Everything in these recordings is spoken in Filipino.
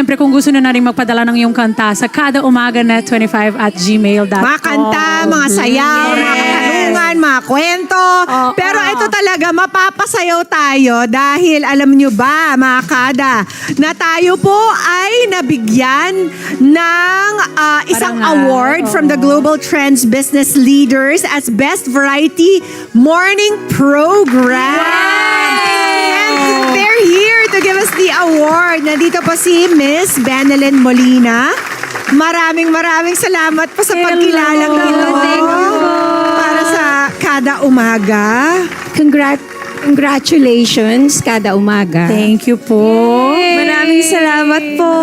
syempre, kung gusto na rin magpadala ng iyong kanta sa kadaumaga.net25@gmail.com. Mga kanta, mga sayaw, mga katanungan, mga kwento. Pero ito talaga, mapapasayaw tayo dahil alam nyo ba, mga kada, na tayo po ay nabigyan ng isang Parangal. award from the Global Trends Business Leaders as Best Variety Morning Program. And they're here to give us the award. Nandito po si Miss Benelyn Molina. Maraming salamat po sa pagkilalang ito. Thank you po. Para sa Kada Umaga. Congratulations, Kada Umaga. Thank you po. Maraming salamat po.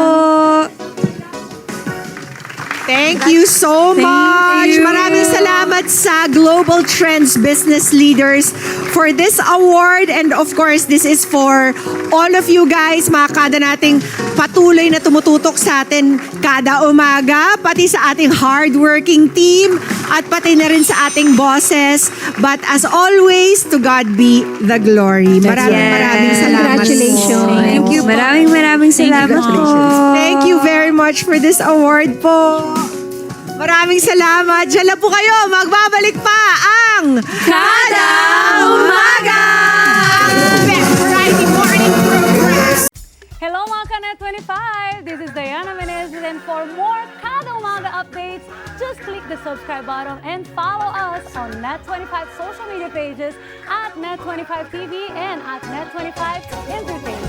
Thank you so much. you. Maraming salamat sa Global Trends Business Leaders for this award. And of course, this is for all of you guys, mga kada nating patuloy na tumututok sa atin kada umaga, pati sa ating hardworking team, at pati na rin sa ating bosses. But as always, to God be the glory. Maraming salamat. Congratulations. Thank you po. Maraming salamat po. Thank you very much for this award po. Maraming salamat. Diyan lang po kayo. Magbabalik pa ang Kada Umaga! Ang best variety morning program. Hello mga Kanet 25! This is Diana Menezes, and for more Kada Umaga updates, just click the subscribe button and follow us on Net25 social media pages at Net25 TV and at Net25 Entertainment.